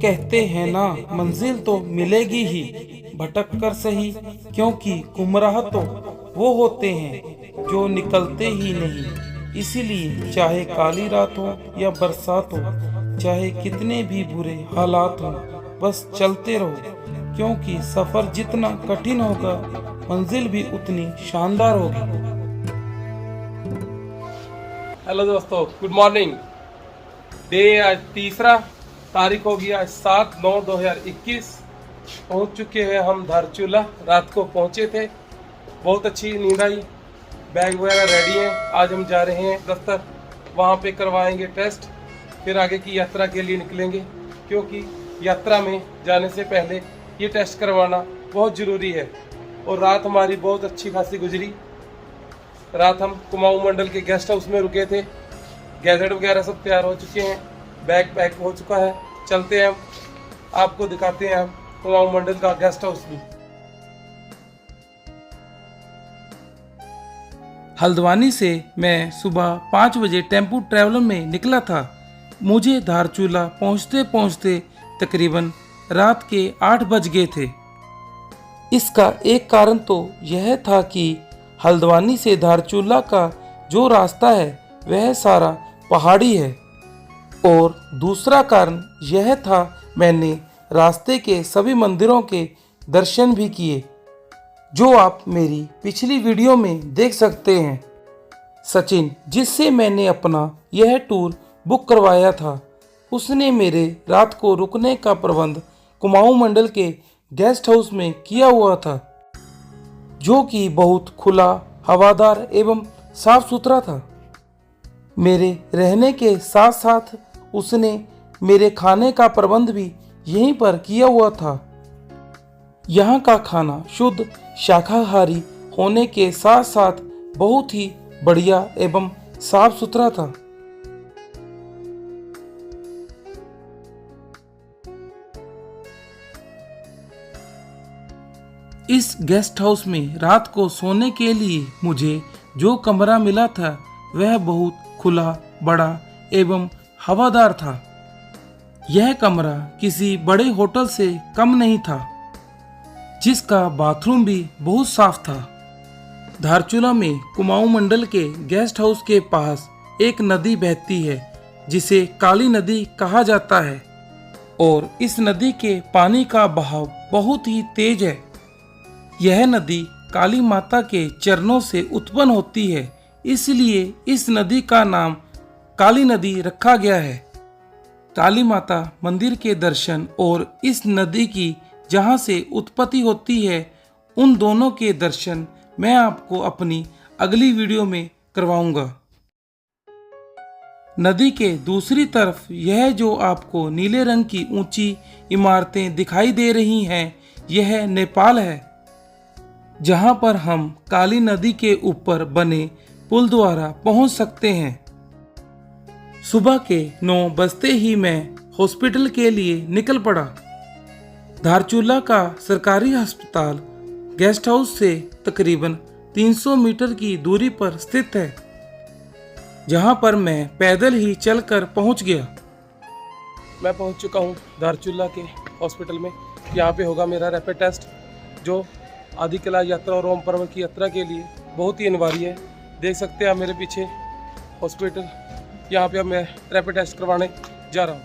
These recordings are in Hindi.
कहते हैं ना, मंजिल तो मिलेगी ही, भटक कर सही, क्योंकि गुमराह तो वो होते हैं जो निकलते ही नहीं। इसीलिए चाहे काली रात हो या बरसात हो, चाहे कितने भी बुरे हालात हो, बस चलते रहो, क्योंकि सफर जितना कठिन होगा, मंजिल भी उतनी शानदार होगी। हेलो दोस्तों, गुड मॉर्निंग। डे आज तीसरा तारीख होगी, आज 7/9/2021। पहुंच चुके हैं हम धारचूला। रात को पहुंचे थे, बहुत अच्छी नींद आई, बैग वगैरह रेडी हैं। आज हम जा रहे हैं दफ्तर, वहां पे करवाएंगे टेस्ट, फिर आगे की यात्रा के लिए निकलेंगे, क्योंकि यात्रा में जाने से पहले ये टेस्ट करवाना बहुत ज़रूरी है। और रात हमारी बहुत अच्छी खासी गुजरी। रात हम कुमाऊं मंडल के गेस्ट हाउस में रुके थे, गैजेट वगैरह सब तैयार हो चुके हैं, बैग पैक हो चुका है। चलते हैं, आपको दिखाते हैं कुमाऊं मंडल का गेस्ट हाउस भी। हल्द्वानी से मैं सुबह 5 बजे टेम्पू ट्रैवलर में निकला था। मुझे धारचूला पहुंचते पहुंचते तकरीबन रात के 8 बज गए थे। इसका एक कारण तो यह था कि हल्द्वानी से धारचूला का जो रास्ता है वह सारा पहाड़ी है, और दूसरा कारण यह था मैंने रास्ते के सभी मंदिरों के दर्शन भी किए, जो आप मेरी पिछली वीडियो में देख सकते हैं। सचिन, जिससे मैंने अपना यह टूर बुक करवाया था, उसने मेरे रात को रुकने का प्रबंध कुमाऊं मंडल के गेस्ट हाउस में किया हुआ था, जो कि बहुत खुला, हवादार एवं साफ सुथरा था। मेरे रहने के साथ साथ उसने मेरे खाने का प्रबंध भी यहीं पर किया हुआ था। यहाँ का खाना शुद्ध शाकाहारी होने के साथ साथ बहुत ही बढ़िया एवं साफ सुथरा था। इस गेस्ट हाउस में रात को सोने के लिए मुझे जो कमरा मिला था वह बहुत खुला, बड़ा एवं हवादार था। यह कमरा किसी बड़े होटल से कम नहीं था, जिसका बाथरूम भी बहुत साफ था। धारचूला में कुमाऊं मंडल के गेस्ट हाउस के पास एक नदी बहती है, जिसे काली नदी कहा जाता है, और इस नदी के पानी का बहाव बहुत ही तेज है। यह नदी काली माता के चरणों से उत्पन्न होती है, इसलिए इस नदी का नाम काली नदी रखा गया है। काली माता मंदिर के दर्शन और इस नदी की जहां से उत्पत्ति होती है, उन दोनों के दर्शन मैं आपको अपनी अगली वीडियो में करवाऊंगा। नदी के दूसरी तरफ यह जो आपको नीले रंग की ऊंची इमारतें दिखाई दे रही हैं, यह नेपाल है, जहां पर हम काली नदी के ऊपर बने पुल द्वारा पहुंच सकते हैं। सुबह के 9 बजते ही मैं हॉस्पिटल के लिए निकल पड़ा। धारचूला का सरकारी अस्पताल गेस्ट हाउस से तकरीबन 300 मीटर की दूरी पर स्थित है, जहां पर मैं पैदल ही चलकर पहुंच गया। मैं पहुंच चुका हूं धारचूला के हॉस्पिटल में। यहाँ पे होगा मेरा रैपिड टेस्ट, जो आदि कला यात्रा और ओम पर्वत की यात्रा के लिए बहुत ही अनिवार्य है। देख सकते हैं आप मेरे पीछे हॉस्पिटल। यहाँ पे अब मैं रैपिड टेस्ट करवाने जा रहा हूँ।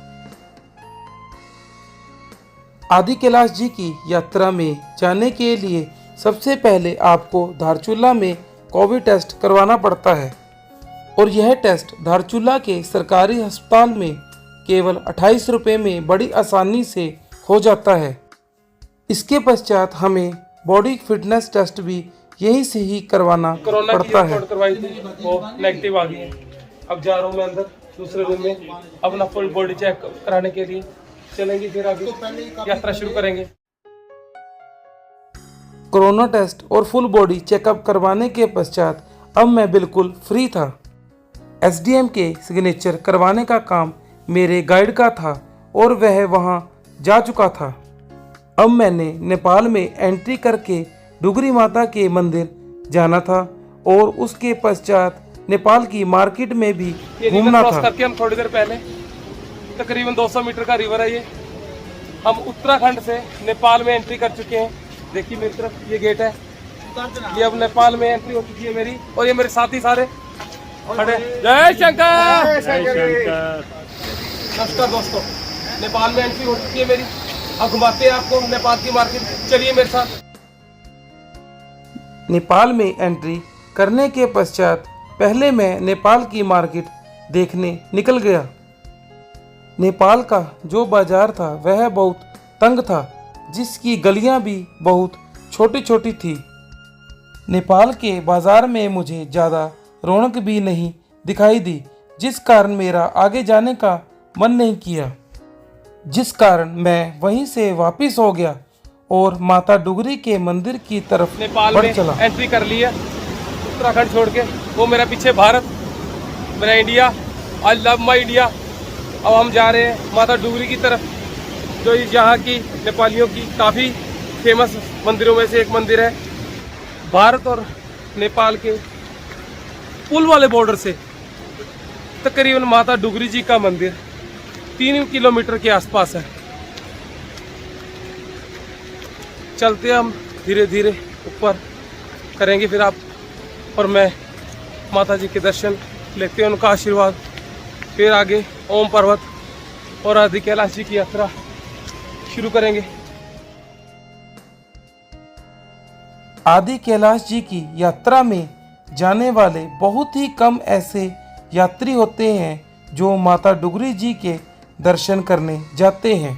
आदि कैलाश जी की यात्रा में जाने के लिए सबसे पहले आपको धारचूला में कोविड टेस्ट करवाना पड़ता है, और यह टेस्ट धारचूला के सरकारी अस्पताल में केवल 28 रुपये में बड़ी आसानी से हो जाता है। इसके पश्चात हमें बॉडी फिटनेस टेस्ट भी यहीं से ही करवाना कोरोना पड़ता की है। करवाई थी, वो नेगेटिव आ गई है। अब जा रहा हूँ मैं अंदर दूसरे रूम में अपना फुल बॉडी चेक कराने के लिए। चलेंगे फिर आगे यात्रा शुरू करेंगे। कोरोना टेस्ट और फुल बॉडी चेकअप करवाने के पश्चात अब मैं बिल्कुल फ्री था। एसडीएम के सिग्नेचर करवाने का काम मेरे गाइड का था, और वह वहां जा चुका था। अब मैंने नेपाल में एंट्री करके डुगरी माता के मंदिर जाना था, और उसके पश्चात नेपाल की मार्केट में भी घूमना था। करके हम थोड़ी देर पहले तकरीबन 200 मीटर का रिवर है ये, हम उत्तराखंड से नेपाल में एंट्री कर चुके हैं। देखिए मेरी तरफ ये गेट है, ये अब नेपाल में एंट्री हो चुकी है मेरी, और ये मेरे साथी सारे खड़े। जय शंकर। नमस्कार दोस्तों, नेपाल में एंट्री हो चुकी है मेरी। अब घुमाते हैं आपको नेपाल की मार्केट, चलिए मेरे साथ। नेपाल में एंट्री करने के पश्चात पहले मैं नेपाल की मार्केट देखने निकल गया। नेपाल का जो बाजार था वह बहुत तंग था, जिसकी गलियां भी बहुत छोटी छोटी थी। नेपाल के बाजार में मुझे ज़्यादा रौनक भी नहीं दिखाई दी, जिस कारण मेरा आगे जाने का मन नहीं किया, जिस कारण मैं वहीं से वापस हो गया और माता डुगरी के मंदिर की तरफ नेपाल बढ़ में चला। एंट्री कर ली है उत्तराखंड छोड़ के। वो मेरा पीछे भारत, मेरा India. I love my India. अब हम जा रहे हैं माता डुगरी की तरफ, जो यहाँ की नेपालियों की काफ़ी फेमस मंदिरों में से एक मंदिर है। भारत और नेपाल के पुल वाले बॉर्डर से तकरीबन माता डुगरी जी का मंदिर 3 किलोमीटर के आसपास है। चलते हम धीरे धीरे ऊपर, करेंगे फिर आप और मैं माता जी के दर्शन लेते हैं, उनका आशीर्वाद। फिर आगे ओम पर्वत और आदि कैलाश जी की यात्रा शुरू करेंगे। आदि कैलाश जी की यात्रा में जाने वाले बहुत ही कम ऐसे यात्री होते हैं जो माता डुगरी जी के दर्शन करने जाते हैं।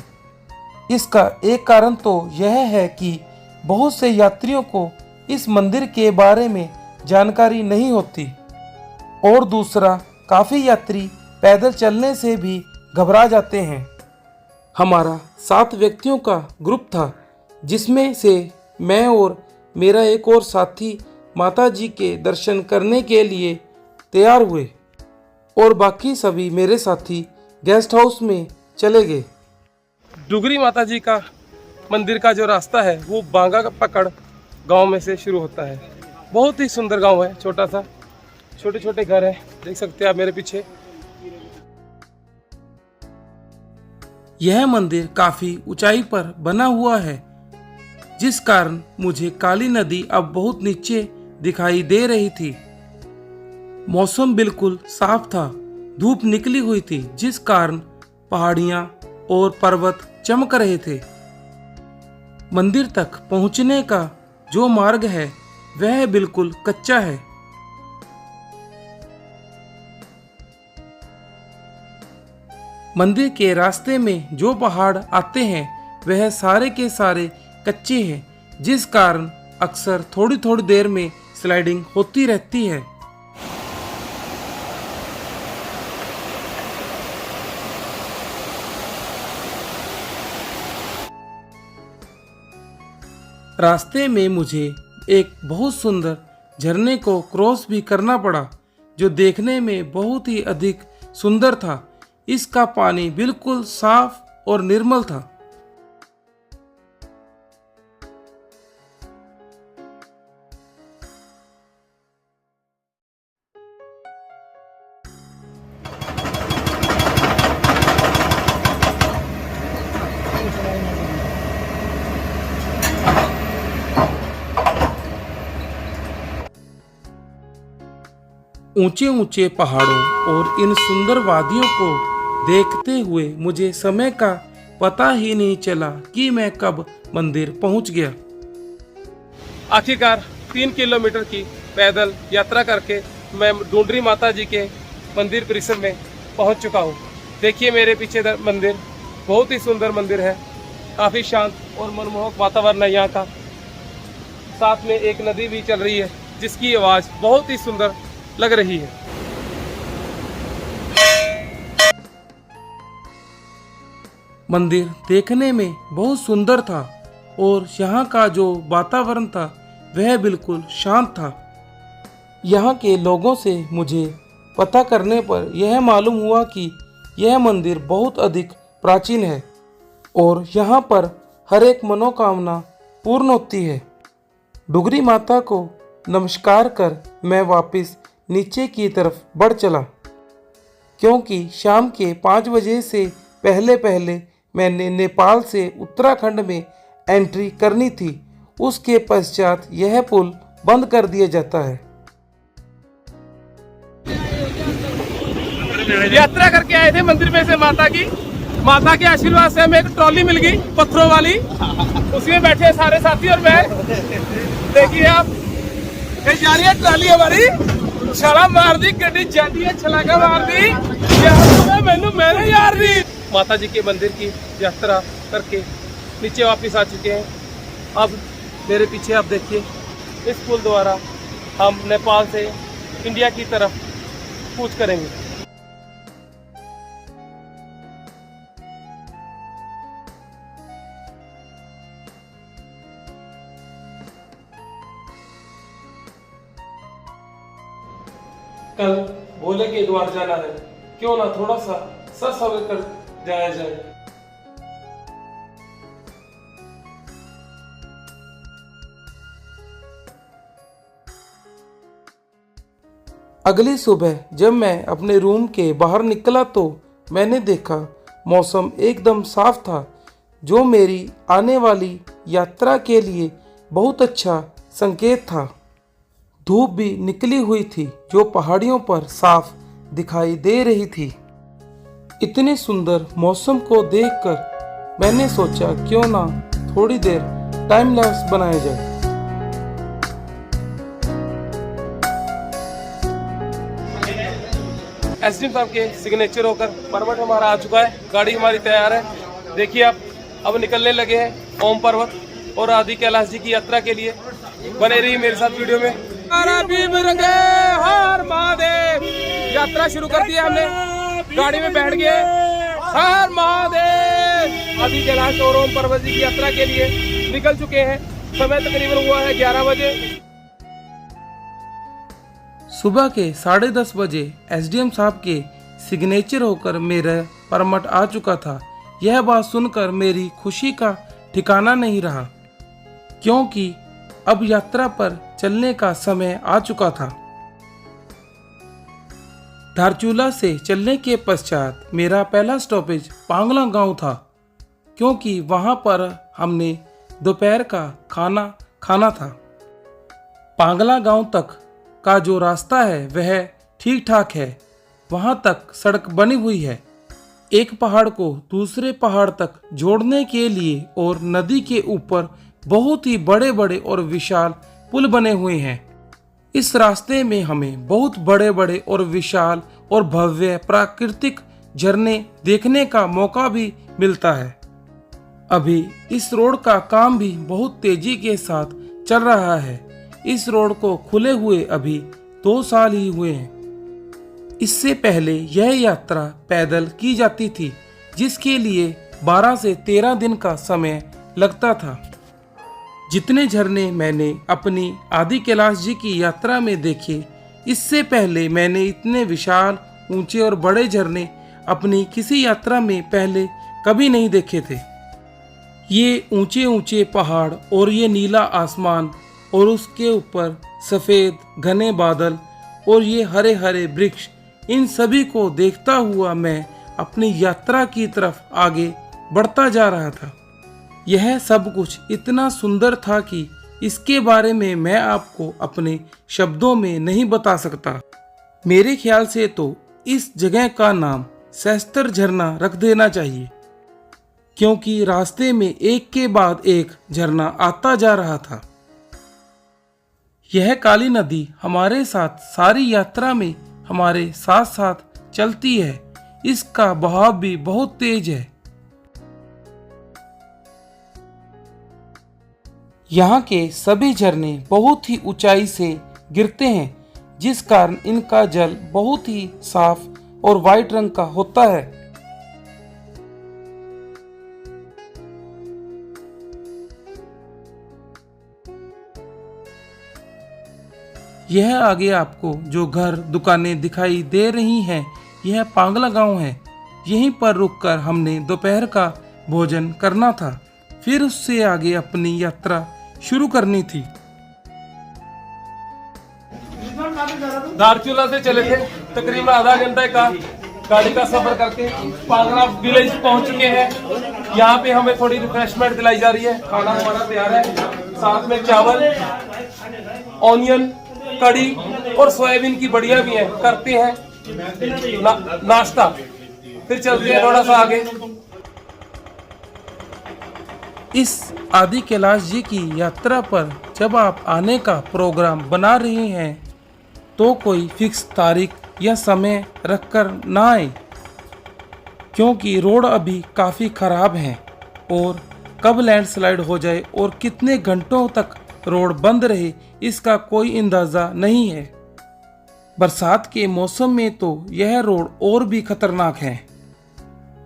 इसका एक कारण तो यह है कि बहुत से यात्रियों को इस मंदिर के बारे में जानकारी नहीं होती, और दूसरा काफ़ी यात्री पैदल चलने से भी घबरा जाते हैं। हमारा 7 व्यक्तियों का ग्रुप था, जिसमें से मैं और मेरा एक और साथी माता जी के दर्शन करने के लिए तैयार हुए, और बाकी सभी मेरे साथी गेस्ट हाउस में चले गए। डुगरी माता जी का मंदिर का जो रास्ता है वो बांगा पकड़ गांव में से शुरू होता है। बहुत ही सुंदर गांव है, छोटा सा, छोटे छोटे घर हैं, देख सकते हैं आप मेरे पीछे। यह मंदिर काफी ऊंचाई पर बना हुआ है, जिस कारण मुझे काली नदी अब बहुत नीचे दिखाई दे रही थी। मौसम बिल्कुल साफ था, धूप निकली हुई थी, जिस कारण पहाड़ियां और पर्वत चमक रहे थे। मंदिर तक पहुंचने का जो मार्ग है वह बिल्कुल कच्चा है। मंदिर के रास्ते में जो पहाड़ आते हैं वह सारे के सारे कच्चे हैं, जिस कारण अक्सर थोड़ी थोड़ी देर में स्लाइडिंग होती रहती है। रास्ते में मुझे एक बहुत सुंदर झरने को क्रॉस भी करना पड़ा, जो देखने में बहुत ही अधिक सुंदर था। इसका पानी बिल्कुल साफ और निर्मल था। ऊंचे ऊंचे पहाड़ों और इन सुंदर वादियों को देखते हुए मुझे समय का पता ही नहीं चला कि मैं कब मंदिर पहुंच गया। आखिरकार 3 किलोमीटर की पैदल यात्रा करके मैं डुगरी माता जी के मंदिर परिसर में पहुंच चुका हूं। देखिए मेरे पीछे मंदिर, बहुत ही सुंदर मंदिर है, काफ़ी शांत और मनमोहक वातावरण है यहाँ का। साथ में एक नदी भी चल रही है, जिसकी आवाज़ बहुत ही सुंदर लग रही है। मंदिर देखने में बहुत सुंदर था और यहाँ का जो वातावरण था वह बिल्कुल शांत था। यहाँ के लोगों से मुझे पता करने पर यह मालूम हुआ कि यह मंदिर बहुत अधिक प्राचीन है और यहाँ पर हर एक मनोकामना पूर्ण होती है। डुगरी माता को नमस्कार कर मैं वापस नीचे की तरफ बढ़ चला, क्योंकि शाम के 5 बजे से पहले पहले मैंने नेपाल से उत्तराखंड में एंट्री करनी थी। उसके पश्चात यह पुल बंद कर दिया जाता है। यात्रा करके आए थे मंदिर में से माता के आशीर्वाद से हमें एक ट्रॉली मिल गई पत्थरों वाली, उसमें बैठे सारे साथी और मैं। देखिए आप, ये जा रही है ट्रॉली हमारी, छला मार दी गड्डी जाती है, छलाका मार दी यार, मैंने यार दी। माता जी के मंदिर की यात्रा करके नीचे वापस आ चुके हैं। अब मेरे पीछे आप देखिए, इस पुल द्वारा हम नेपाल से इंडिया की तरफ कूच करेंगे। कल भोले के द्वार जाना है, क्यों ना थोड़ा सा सर सवर कर जाया जाए। अगली सुबह जब मैं अपने रूम के बाहर निकला तो मैंने देखा मौसम एकदम साफ था, जो मेरी आने वाली यात्रा के लिए बहुत अच्छा संकेत था। धूप भी निकली हुई थी, जो पहाड़ियों पर साफ दिखाई दे रही थी। इतने सुंदर मौसम को देखकर मैंने सोचा क्यों ना थोड़ी देर टाइम लैप्स बनाया जाए। एसडीएम साहब के सिग्नेचर होकर पर्वत हमारा आ चुका है, गाड़ी हमारी तैयार है। देखिए आप, अब निकलने लगे हैं ओम पर्वत और आदि कैलाश जी की यात्रा के लिए। बने रहिए मेरे साथ वीडियो में। हर महादेव, यात्रा शुरू कर दी हमने, गाड़ी में बैठ गए। हर महादेव, आदि कैलाश और ओम पर्वत जी की यात्रा के लिए निकल चुके हैं। समय तकरीबन हुआ है 11 बजे। सुबह के 10:30 बजे एसडीएम साहब के सिग्नेचर होकर मेरा परमट आ चुका था। यह बात सुनकर मेरी खुशी का ठिकाना नहीं रहा, क्योंकि अब यात्रा पर चलने का समय आ चुका था। धारचूला से चलने के पश्चात मेरा पहला स्टॉपेज पांगला गांव था, क्योंकि वहां पर हमने दोपहर का खाना खाना था। पांगला गांव तक का जो रास्ता है वह ठीक ठाक है, वहां तक सड़क बनी हुई है। एक पहाड़ को दूसरे पहाड़ तक जोड़ने के लिए और नदी के ऊपर बहुत ही बड़े बड़े और विशाल पुल बने हुए हैं। इस रास्ते में हमें बहुत बड़े बड़े और विशाल और भव्य प्राकृतिक झरने देखने का मौका भी मिलता है। अभी इस रोड का काम भी बहुत तेजी के साथ चल रहा है। इस रोड को खुले हुए अभी 2 साल ही हुए हैं। इससे पहले यह यात्रा पैदल की जाती थी, जिसके लिए 12 से 13 दिन का समय लगता था। जितने झरने मैंने अपनी आदि कैलाश जी की यात्रा में देखे, इससे पहले मैंने इतने विशाल, ऊंचे और बड़े झरने अपनी किसी यात्रा में पहले कभी नहीं देखे थे। ये ऊंचे ऊंचे पहाड़ और ये नीला आसमान और उसके ऊपर सफ़ेद घने बादल और ये हरे हरे वृक्ष, इन सभी को देखता हुआ मैं अपनी यात्रा की तरफ आगे बढ़ता जा रहा था। यह सब कुछ इतना सुंदर था कि इसके बारे में मैं आपको अपने शब्दों में नहीं बता सकता। मेरे ख्याल से तो इस जगह का नाम सहस्त्र झरना रख देना चाहिए, क्योंकि रास्ते में एक के बाद एक झरना आता जा रहा था। यह काली नदी हमारे साथ सारी यात्रा में हमारे साथ साथ चलती है। इसका बहाव भी बहुत तेज है। यहाँ के सभी झरने बहुत ही ऊंचाई से गिरते हैं, जिस कारण इनका जल बहुत ही साफ और वाइट रंग का होता है। यह आगे आपको जो घर दुकानें दिखाई दे रही हैं, यह पांगला गांव है। यहीं पर रुककर हमने दोपहर का भोजन करना था, फिर उससे आगे अपनी यात्रा शुरू करनी थी। धारचूला से चले थे, तकरीबन आधा घंटे का गाड़ी का सफर करके पांगला विलेज पहुंच चुके हैं। यहाँ पे हमें थोड़ी रिफ्रेशमेंट दिलाई जा रही है। खाना हमारा तैयार है, साथ में चावल, ऑनियन, कड़ी और सोयाबीन की बढ़िया भी है। करते हैं नाश्ता, फिर चलते हैं थोड़ा सा आगे। इस आदि कैलाश जी की यात्रा पर जब आप आने का प्रोग्राम बना रहे हैं तो कोई फिक्स तारीख या समय रखकर ना आए, क्योंकि रोड अभी काफ़ी ख़राब है और कब लैंडस्लाइड हो जाए और कितने घंटों तक रोड बंद रहे इसका कोई अंदाज़ा नहीं है। बरसात के मौसम में तो यह रोड और भी खतरनाक है।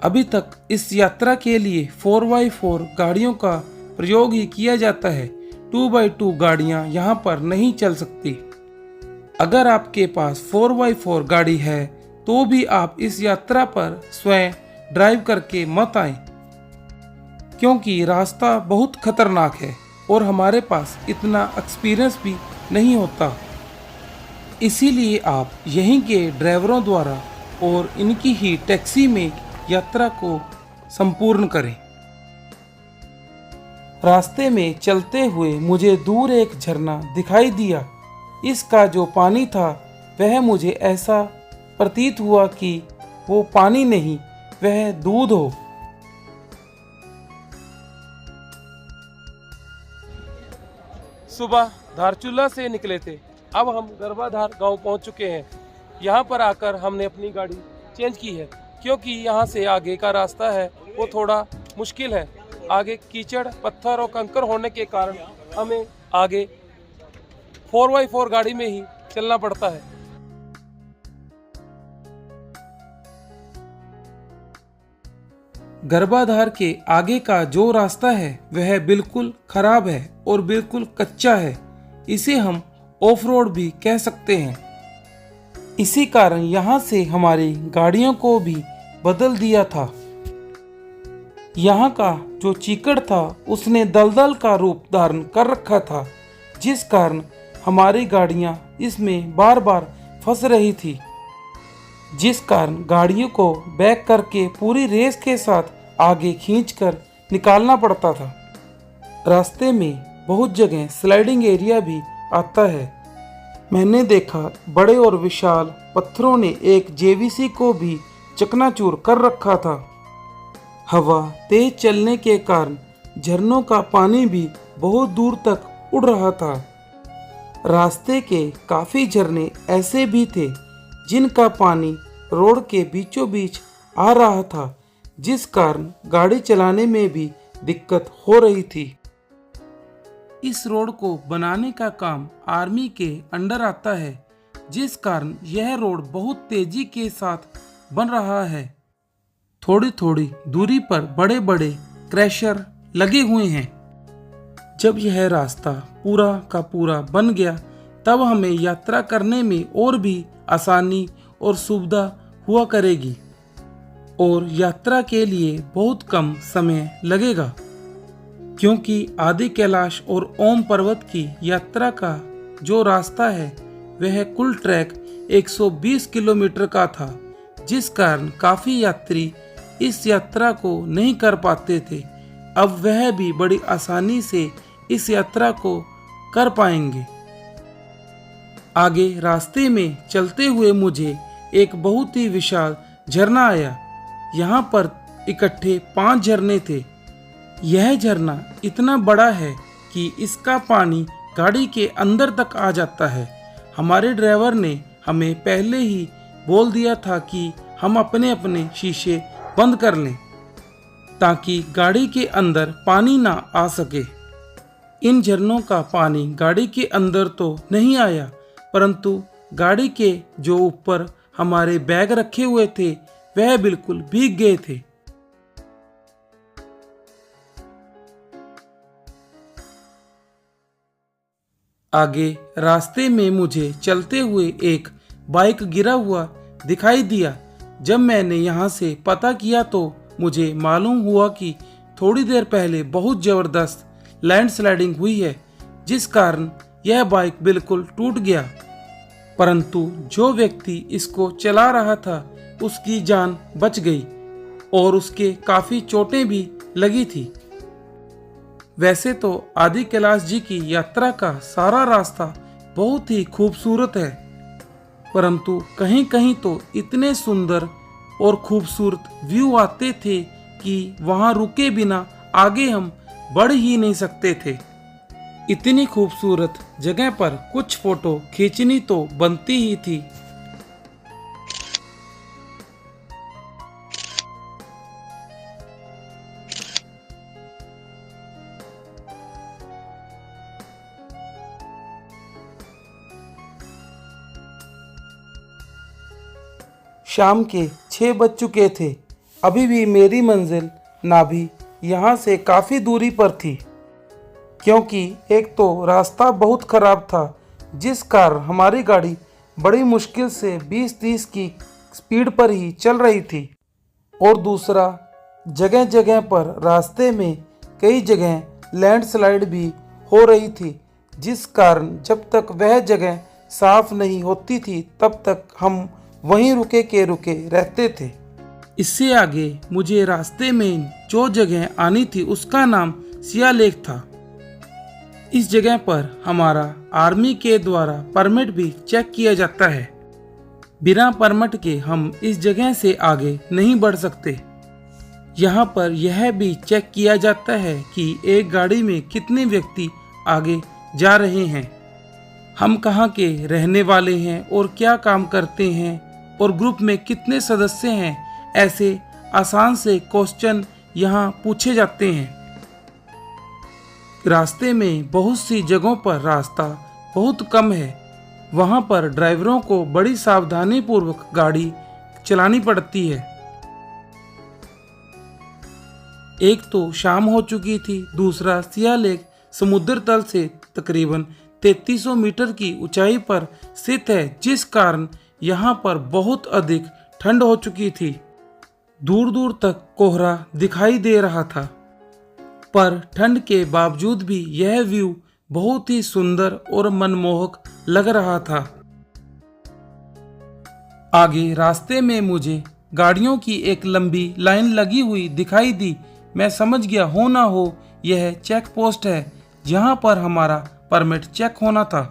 अभी तक इस यात्रा के लिए 4x4 गाड़ियों का प्रयोग ही किया जाता है। 2x2 गाड़ियां यहां पर नहीं चल सकती। अगर आपके पास 4x4 गाड़ी है तो भी आप इस यात्रा पर स्वयं ड्राइव करके मत आएं, क्योंकि रास्ता बहुत खतरनाक है और हमारे पास इतना एक्सपीरियंस भी नहीं होता। इसीलिए आप यहीं के ड्राइवरों द्वारा और इनकी ही टैक्सी में यात्रा को संपूर्ण करें। रास्ते में चलते हुए मुझे दूर एक झरना दिखाई दिया। इसका जो पानी था वह मुझे ऐसा प्रतीत हुआ कि वो पानी नहीं, वह दूध हो। सुबह धारचूला से निकले थे, अब हम गर्भाधार गांव पहुंच चुके हैं। यहां पर आकर हमने अपनी गाड़ी चेंज की है, क्योंकि यहां से आगे का रास्ता है वो थोड़ा मुश्किल है। आगे कीचड़, पत्थर और कंकर होने के कारण हमें आगे 4x4 गाड़ी में ही चलना पड़ता है। गर्भाधार के आगे का जो रास्ता है वह बिल्कुल खराब है और बिल्कुल कच्चा है। इसे हम ऑफ रोड भी कह सकते हैं। इसी कारण यहाँ से हमारी गाड़ियों को भी बदल दिया था। यहाँ का जो चीकड़ था उसने दलदल का रूप धारण कर रखा था, जिस कारण हमारी गाड़ियाँ इसमें बार बार फंस रही थी, जिस कारण गाड़ियों को बैक करके पूरी रेस के साथ आगे खींचकर निकालना पड़ता था। रास्ते में बहुत जगह स्लाइडिंग एरिया भी आता है। मैंने देखा बड़े और विशाल पत्थरों ने एक जेवीसी को भी चकनाचूर कर रखा था। हवा तेज चलने के कारण झरनों का पानी भी बहुत दूर तक उड़ रहा था। रास्ते के काफी झरने ऐसे भी थे जिनका पानी रोड के बीचों बीच आ रहा था, जिस कारण गाड़ी चलाने में भी दिक्कत हो रही थी। इस रोड को बनाने का काम आर्मी के अंडर आता है, जिस कारण यह रोड बहुत तेजी के साथ बन रहा है। थोड़ी थोड़ी दूरी पर बड़े बड़े क्रैशर लगे हुए हैं। जब यह रास्ता पूरा का पूरा बन गया तब हमें यात्रा करने में और भी आसानी और सुविधा हुआ करेगी और यात्रा के लिए बहुत कम समय लगेगा, क्योंकि आदि कैलाश और ओम पर्वत की यात्रा का जो रास्ता है वह कुल ट्रैक 120 किलोमीटर का था, जिस कारण काफ़ी यात्री इस यात्रा को नहीं कर पाते थे। अब वह भी बड़ी आसानी से इस यात्रा को कर पाएंगे। आगे रास्ते में चलते हुए मुझे एक बहुत ही विशाल झरना आया। यहाँ पर इकट्ठे 5 झरने थे। यह झरना इतना बड़ा है कि इसका पानी गाड़ी के अंदर तक आ जाता है। हमारे ड्राइवर ने हमें पहले ही बोल दिया था कि हम अपने अपने शीशे बंद कर लें ताकि गाड़ी के अंदर पानी ना आ सके। इन झरनों का पानी गाड़ी के अंदर तो नहीं आया, परंतु गाड़ी के जो ऊपर हमारे बैग रखे हुए थे वह बिल्कुल भीग गए थे। आगे रास्ते में मुझे चलते हुए एक बाइक गिरा हुआ दिखाई दिया। जब मैंने यहाँ से पता किया तो मुझे मालूम हुआ कि थोड़ी देर पहले बहुत ज़बरदस्त लैंडस्लाइडिंग हुई है, जिस कारण यह बाइक बिल्कुल टूट गया। परंतु जो व्यक्ति इसको चला रहा था उसकी जान बच गई और उसके काफ़ी चोटें भी लगी थी। वैसे तो आदि कैलाश जी की यात्रा का सारा रास्ता बहुत ही खूबसूरत है, परंतु कहीं कहीं तो इतने सुंदर और खूबसूरत व्यू आते थे कि वहां रुके बिना आगे हम बढ़ ही नहीं सकते थे। इतनी खूबसूरत जगह पर कुछ फोटो खींचनी तो बनती ही थी। शाम के 6 बज चुके थे। अभी भी मेरी मंजिल नाभि यहाँ से काफ़ी दूरी पर थी, क्योंकि एक तो रास्ता बहुत ख़राब था, जिस कारण हमारी गाड़ी बड़ी मुश्किल से 20-30 की स्पीड पर ही चल रही थी, और दूसरा जगह जगह पर रास्ते में कई जगह लैंडस्लाइड भी हो रही थी, जिस कारण जब तक वह जगह साफ नहीं होती थी तब तक हम वहीं रुके के रुके रहते थे। इससे आगे मुझे रास्ते में जो जगह आनी थी उसका नाम सिया लेक था। इस जगह पर हमारा आर्मी के द्वारा परमिट भी चेक किया जाता है। बिना परमिट के हम इस जगह से आगे नहीं बढ़ सकते। यहाँ पर यह भी चेक किया जाता है कि एक गाड़ी में कितने व्यक्ति आगे जा रहे हैं, हम कहाँ के रहने वाले हैं और क्या काम करते हैं, और ग्रुप में कितने सदस्य हैं। ऐसे आसान से क्वेश्चन यहाँ पूछे जाते हैं। रास्ते में बहुत सी जगहों पर रास्ता बहुत कम है, वहाँ पर ड्राइवरों को बड़ी सावधानी पूर्वक गाड़ी चलानी पड़ती है। एक तो शाम हो चुकी थी, दूसरा सिया लेक समुद्र तल से तकरीबन 3300 मीटर की ऊंचाई पर स्थित है, जिस कारण यहाँ पर बहुत अधिक ठंड हो चुकी थी। दूर दूर तक कोहरा दिखाई दे रहा था, पर ठंड के बावजूद भी यह व्यू बहुत ही सुंदर और मनमोहक लग रहा था। आगे रास्ते में मुझे गाड़ियों की एक लंबी लाइन लगी हुई दिखाई दी। मैं समझ गया हो ना हो यह चेक पोस्ट है, जहां पर हमारा परमिट चेक होना था।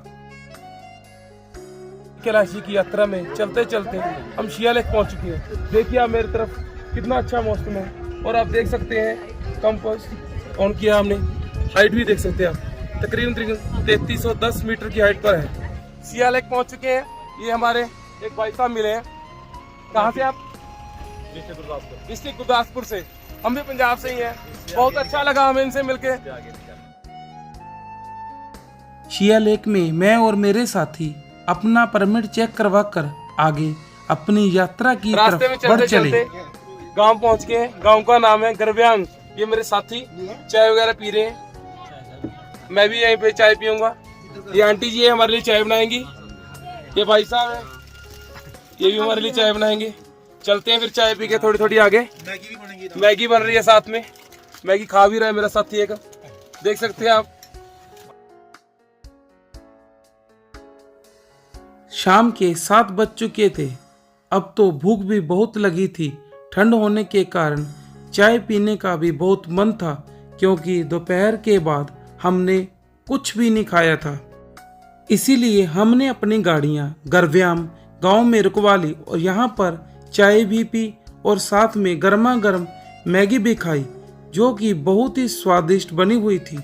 कैलाश जी की यात्रा में चलते चलते हम सिया लेक पहुंच चुके हैं। देखिए आप मेरी तरफ, कितना अच्छा मौसम है, और आप देख सकते हैं कंपास ऑन किया हमने। हाइट भी देख सकते हैं आप, तकरीबन 3310 मीटर की हाइट पर है। सिया लेक पहुंच चुके हैं। ये हमारे एक भाई साहब मिले हैं। कहाँ से आप? डिस्ट्रिक्ट गुरदासपुर से। हम भी पंजाब से ही हैं। बहुत अच्छा लगा हमें इनसे मिलके। सिया लेक में मैं और मेरे साथी अपना परमिट चेक करवा कर आगे अपनी यात्रा की तरफ बढ़ चले। गांव पहुंच गए। गांव का नाम है गरब्यांग। ये मेरे साथी चाय वगैरह पी रहे हैं, मैं भी यहीं पे चाय पीऊंगा। ये आंटी जी हमारे लिए चाय बनाएंगी। ये भाई साहब है, ये भी हमारे लिए चाय बनाएंगे। चलते हैं फिर चाय पी के थोड़ी थोड़ी आगे। मैगी बन रही है साथ में, मैगी खा भी रहा है मेरा साथी एक, देख सकते हैं आप। शाम के 7 बज चुके थे। अब तो भूख भी बहुत लगी थी। ठंड होने के कारण चाय पीने का भी बहुत मन था, क्योंकि दोपहर के बाद हमने कुछ भी नहीं खाया था। इसीलिए हमने अपनी गाड़ियां गरब्याम गांव में रुकवा ली और यहाँ पर चाय भी पी और साथ में गर्मा गर्म मैगी भी खाई, जो कि बहुत ही स्वादिष्ट बनी हुई थी।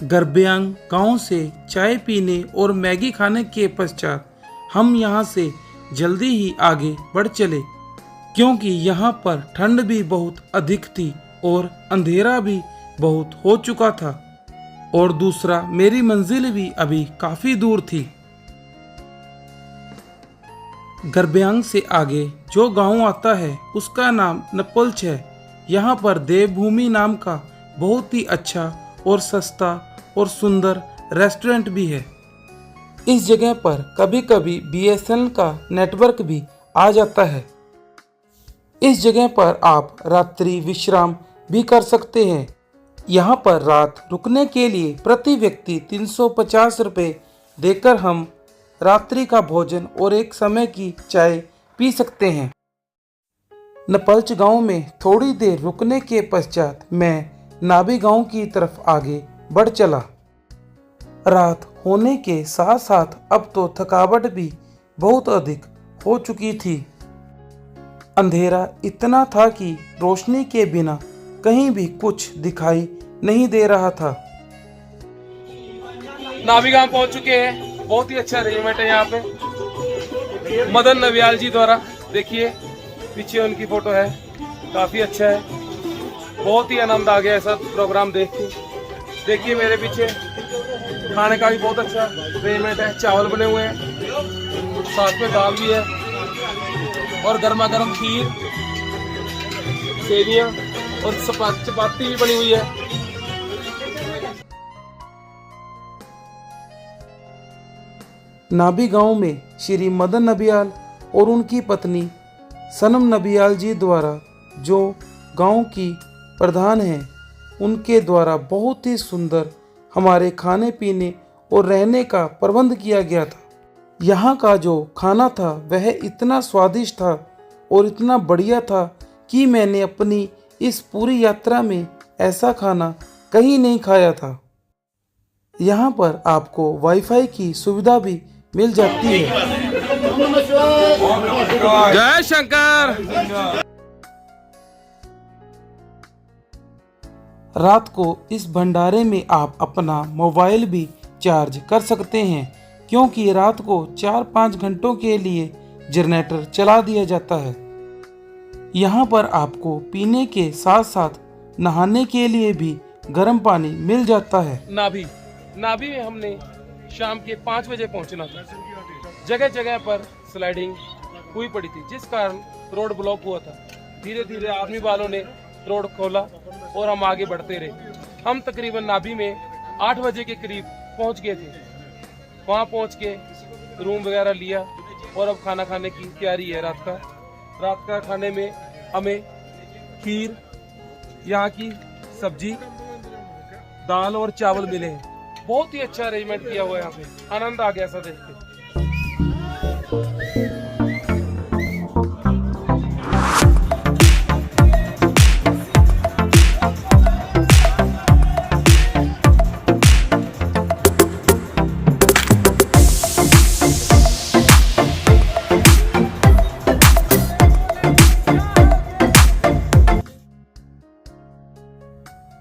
गरब्यांग गांव से चाय पीने और मैगी खाने के पश्चात हम यहाँ से जल्दी ही आगे बढ़ चले, क्योंकि यहाँ पर ठंड भी बहुत अधिक थी और अंधेरा भी बहुत हो चुका था, और दूसरा मेरी मंजिल भी अभी काफी दूर थी। गरब्यांग से आगे जो गांव आता है उसका नाम नपल्च है। यहाँ पर देवभूमि नाम का बहुत ही अच्छा और सस्ता और सुंदर रेस्टोरेंट भी है। इस जगह पर कभी कभी BSNL का नेटवर्क भी आ जाता है। इस जगह पर आप रात्रि विश्राम भी कर सकते हैं। यहाँ पर रात रुकने के लिए प्रति व्यक्ति 350 रुपये देकर हम रात्रि का भोजन और एक समय की चाय पी सकते हैं। नपल्च गांव में थोड़ी देर रुकने के पश्चात मैं नाभी गांव की तरफ आगे बढ़ चला। रात होने के साथ साथ अब तो थकावट भी बहुत अधिक हो चुकी थी। अंधेरा इतना था कि रोशनी के बिना कहीं भी कुछ दिखाई नहीं दे रहा था। नाभी गांव पहुंच चुके हैं। बहुत ही अच्छा अरेंजमेंट है यहाँ पे मदन नवियाल जी द्वारा। देखिए पीछे उनकी फोटो है, काफी अच्छा है। बहुत ही आनंद आ गया ऐसा प्रोग्राम देख के। देखिए मेरे पीछे खाने का भी बहुत अच्छा अरेंजमेंट है। चावल बने हुए हैं, साथ में दाल भी है और गर्मा गर्म खीर, सेवियां और चपाती भी बनी हुई है। नाभी गांव में श्री मदन नबियाल और उनकी पत्नी सनम नबियाल जी द्वारा, जो गांव की प्रधान हैं, उनके द्वारा बहुत ही सुंदर हमारे खाने पीने और रहने का प्रबंध किया गया था। यहाँ का जो खाना था वह इतना स्वादिष्ट था और इतना बढ़िया था कि मैंने अपनी इस पूरी यात्रा में ऐसा खाना कहीं नहीं खाया था। यहाँ पर आपको वाईफाई की सुविधा भी मिल जाती है। जय शंकर। रात को इस भंडारे में आप अपना मोबाइल भी चार्ज कर सकते हैं, क्योंकि रात को 4-5 घंटों के लिए जनरेटर चला दिया जाता है। यहाँ पर आपको पीने के साथ साथ नहाने के लिए भी गर्म पानी मिल जाता है। नाभी में हमने शाम के 5 बजे पहुंचना था। जगह जगह पर स्लाइडिंग हुई पड़ी थी, जिस कारण रोड ब्लॉक हुआ था। धीरे धीरे आर्मी वालों ने रोड खोला और हम आगे बढ़ते रहे। हम तकरीबन नाभी में 8 बजे के करीब पहुंच गए थे। वहां पहुंच के रूम वगैरह लिया और अब खाना खाने की तैयारी है। रात का खाने में हमें खीर, यहाँ की सब्जी, दाल और चावल मिले हैं। बहुत ही अच्छा अरेंजमेंट किया हुआ है यहाँ पे। आनंद आ गया ऐसा देख के।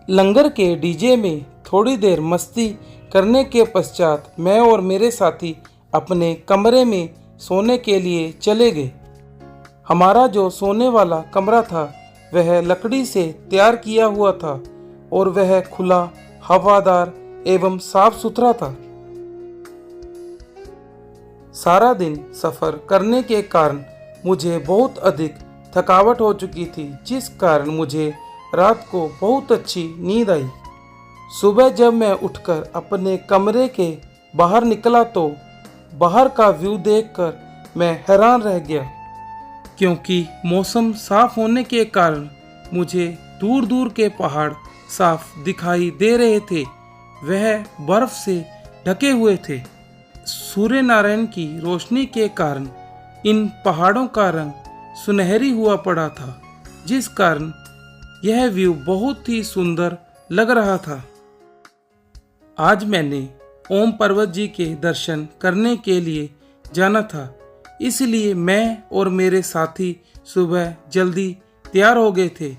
लंगर के डीजे में थोड़ी देर मस्ती करने के पश्चात मैं और मेरे साथी अपने कमरे में सोने के लिए चले गए। हमारा जो सोने वाला कमरा था वह लकड़ी से तैयार किया हुआ था और वह खुला, हवादार एवं साफ सुथरा था। सारा दिन सफर करने के कारण मुझे बहुत अधिक थकावट हो चुकी थी, जिस कारण मुझे रात को बहुत अच्छी नींद आई। सुबह जब मैं उठकर अपने कमरे के बाहर निकला तो बाहर का व्यू देखकर मैं हैरान रह गया, क्योंकि मौसम साफ होने के कारण मुझे दूर दूर के पहाड़ साफ दिखाई दे रहे थे। वह बर्फ से ढके हुए थे। सूर्य नारायण की रोशनी के कारण इन पहाड़ों का रंग सुनहरी हुआ पड़ा था, जिस कारण यह व्यू बहुत ही सुंदर लग रहा था। आज मैंने ओम पर्वत जी के दर्शन करने के लिए जाना था, इसलिए मैं और मेरे साथी सुबह जल्दी तैयार हो गए थे।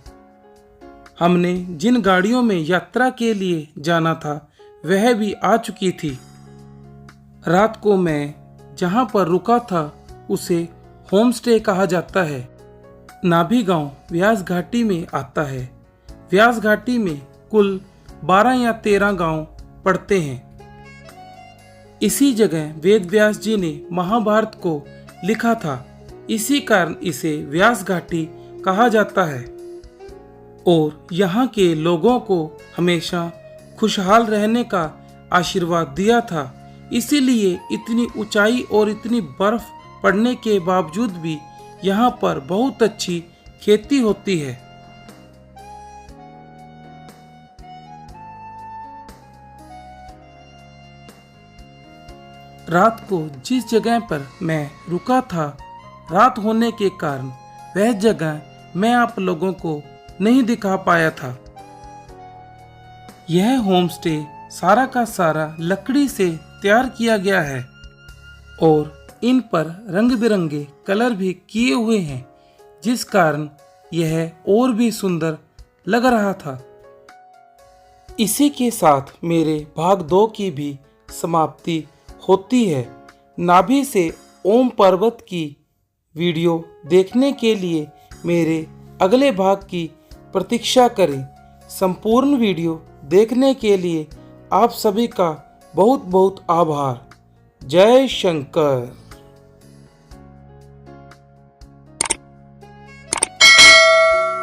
हमने जिन गाड़ियों में यात्रा के लिए जाना था वह भी आ चुकी थी। रात को मैं जहां पर रुका था उसे होम स्टे कहा जाता है। नाभी गांव व्यास घाटी में आता है। व्यास घाटी में कुल 12 या 13 गांव पड़ते हैं। इसी जगह वेद व्यास जी ने महाभारत को लिखा था, इसी कारण इसे व्यास घाटी कहा जाता है। और यहाँ के लोगों को हमेशा खुशहाल रहने का आशीर्वाद दिया था, इसीलिए इतनी ऊंचाई और इतनी बर्फ पड़ने के बावजूद भी यहाँ पर बहुत अच्छी खेती होती है। रात को जिस जगह पर मैं रुका था, रात होने के कारण वह जगह मैं आप लोगों को नहीं दिखा पाया था। यह होम स्टे सारा का सारा लकड़ी से तैयार किया गया है और इन पर रंग बिरंगे कलर भी किए हुए हैं, जिस कारण यह और भी सुंदर लग रहा था। इसी के साथ मेरे भाग 2 की भी समाप्ति होती है। नाभि से ओम पर्वत की वीडियो देखने के लिए मेरे अगले भाग की प्रतीक्षा करें। संपूर्ण वीडियो देखने के लिए आप सभी का बहुत बहुत आभार। जय शंकर।